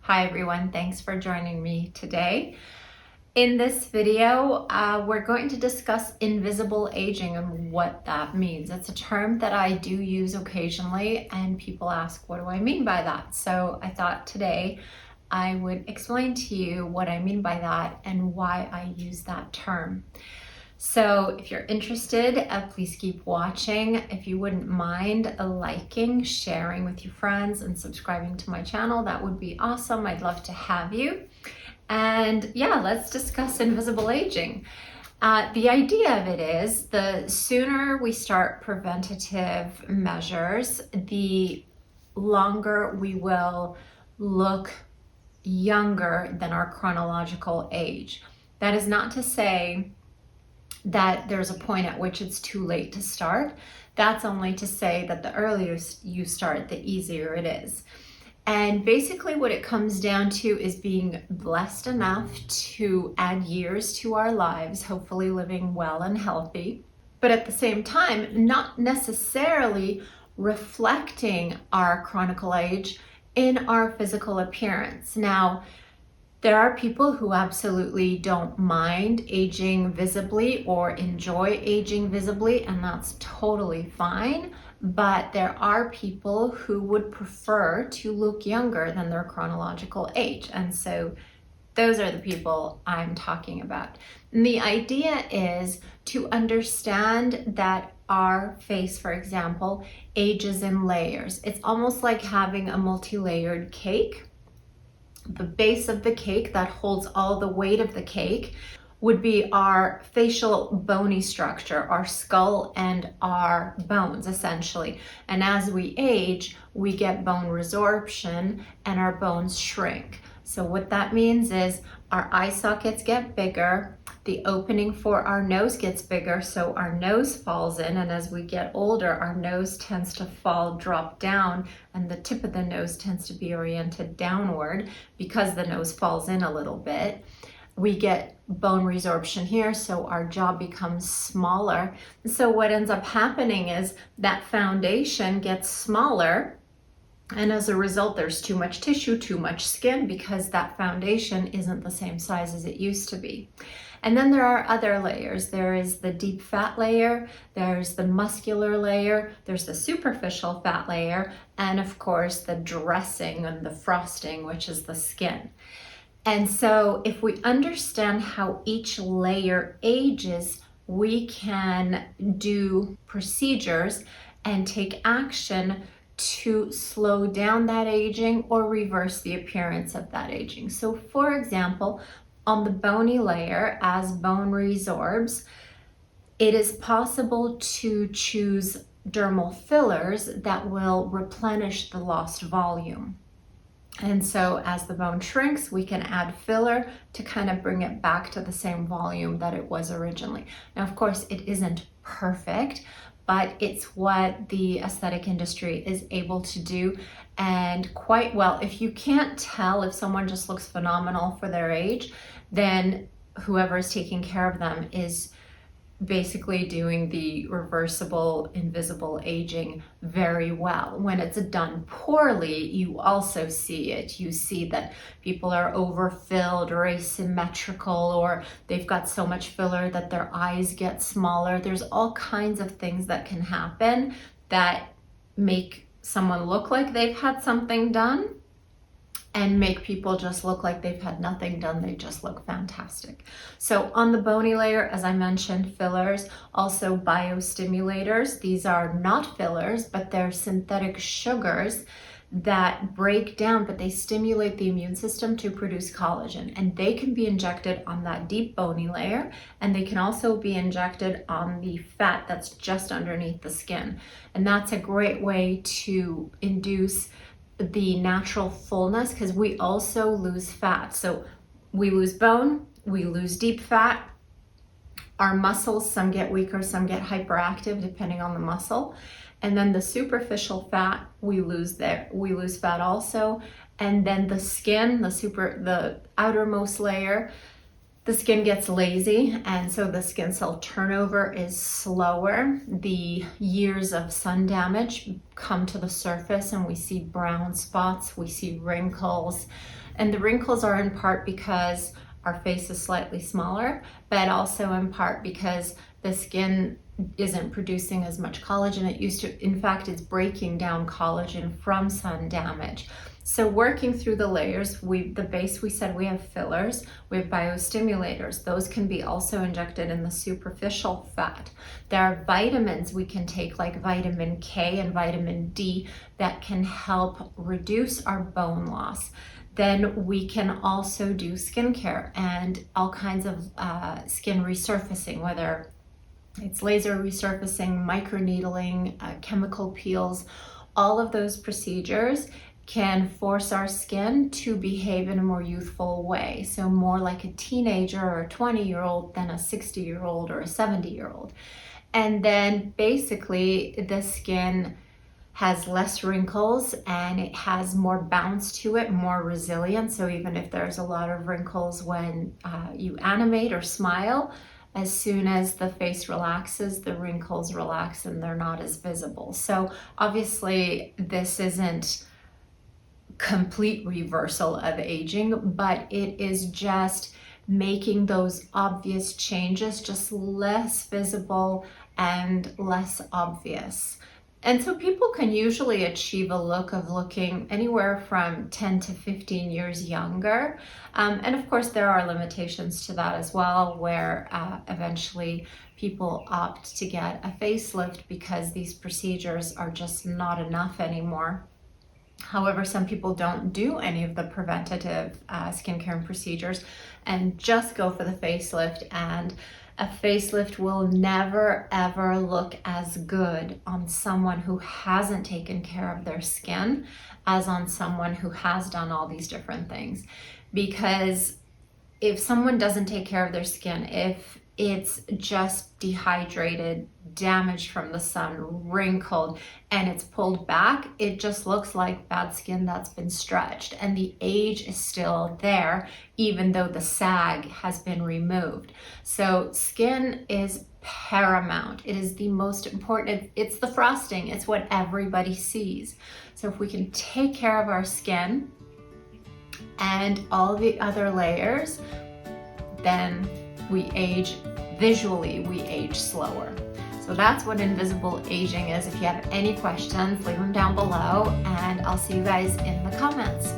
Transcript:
Hi everyone, thanks for joining me today. In this video, we're going to discuss invisible aging and what that means. It's a term that I do use occasionally and people ask, what do I mean by that? So I thought today I would explain to you what I mean by that and why I use that term. So if you're interested, please keep watching. If you wouldn't mind liking, sharing with your friends, and subscribing to my channel, that would be awesome. I'd love to have you. And yeah, let's discuss invisible aging. The idea of it is the sooner we start preventative measures, the longer we will look younger than our chronological age. That is not to say that there's a point at which it's too late to start. That's only to say that the earlier you start, the easier it is. And basically what it comes down to is being blessed enough to add years to our lives, hopefully living well and healthy, but at the same time, not necessarily reflecting our chronicle age in our physical appearance. Now, there are people who absolutely don't mind aging visibly or enjoy aging visibly, and that's totally fine. But there are people who would prefer to look younger than their chronological age. And so those are the people I'm talking about. And the idea is to understand that our face, for example, ages in layers. It's almost like having a multi-layered cake. The base of the cake that holds all the weight of the cake would be our facial bony structure, our skull and our bones essentially. And as we age, we get bone resorption and our bones shrink. So what that means is our eye sockets get bigger, the opening for our nose gets bigger, so our nose falls in, and as we get older, our nose tends to drop down, and the tip of the nose tends to be oriented downward because the nose falls in a little bit. We get bone resorption here, so our jaw becomes smaller. So what ends up happening is that foundation gets smaller, and as a result, there's too much tissue, too much skin, because that foundation isn't the same size as it used to be. And then there are other layers. There is the deep fat layer, there's the muscular layer, there's the superficial fat layer, and of course the dressing and the frosting, which is the skin. And so if we understand how each layer ages, we can do procedures and take action to slow down that aging or reverse the appearance of that aging. So for example, on the bony layer, as bone resorbs, it is possible to choose dermal fillers that will replenish the lost volume. And so as the bone shrinks, we can add filler to kind of bring it back to the same volume that it was originally. Now, of course, it isn't perfect, but it's what the aesthetic industry is able to do, and quite well. If you can't tell if someone just looks phenomenal for their age, then whoever is taking care of them is basically doing the reversible, invisible aging very well. When it's done poorly, you also see it. You see that people are overfilled or asymmetrical, or they've got so much filler that their eyes get smaller. There's all kinds of things that can happen that make someone look like they've had something done and make people just look like they've had nothing done. They just look fantastic. So on the bony layer, as I mentioned, fillers, also biostimulators. These are not fillers, but they're synthetic sugars that break down, but they stimulate the immune system to produce collagen. And they can be injected on that deep bony layer, and they can also be injected on the fat that's just underneath the skin. And that's a great way to induce the natural fullness, because we also lose fat. So we lose bone, we lose deep fat, our muscles, some get weaker, some get hyperactive depending on the muscle. And then the superficial fat, we lose fat also. And then the skin, the outermost layer, the skin gets lazy, and so the skin cell turnover is slower. The years of sun damage come to the surface, and we see brown spots, we see wrinkles, And the wrinkles are in part because our face is slightly smaller, but also in part because the skin isn't producing as much collagen it used to. In fact, it's breaking down collagen from sun damage. So working through the layers, the base, we said we have fillers, we have biostimulators. Those can be also injected in the superficial fat. There are vitamins we can take, like vitamin K and vitamin D, that can help reduce our bone loss. Then we can also do skincare and all kinds of skin resurfacing, whether it's laser resurfacing, microneedling, chemical peels. All of those procedures can force our skin to behave in a more youthful way. So more like a teenager or a 20-year-old than a 60-year-old or a 70-year-old. And then basically the skin has less wrinkles and it has more bounce to it, more resilience. So even if there's a lot of wrinkles when you animate or smile, as soon as the face relaxes, the wrinkles relax and they're not as visible. So obviously this isn't complete reversal of aging, but it is just making those obvious changes just less visible and less obvious. And so people can usually achieve a look of looking anywhere from 10 to 15 years younger. And of course, there are limitations to that as well, where eventually people opt to get a facelift because these procedures are just not enough anymore. However, some people don't do any of the preventative skincare procedures and just go for the facelift, and a facelift will never ever look as good on someone who hasn't taken care of their skin as on someone who has done all these different things. Because if someone doesn't take care of their skin, if it's just dehydrated, damaged from the sun, wrinkled, and it's pulled back, it just looks like bad skin that's been stretched, and the age is still there even though the sag has been removed. So skin is paramount. It is the most important. It's the frosting. It's what everybody sees. So if we can take care of our skin and all the other layers, then we age visually, we age slower. So that's what invisible aging is. If you have any questions, leave them down below, and I'll see you guys in the comments.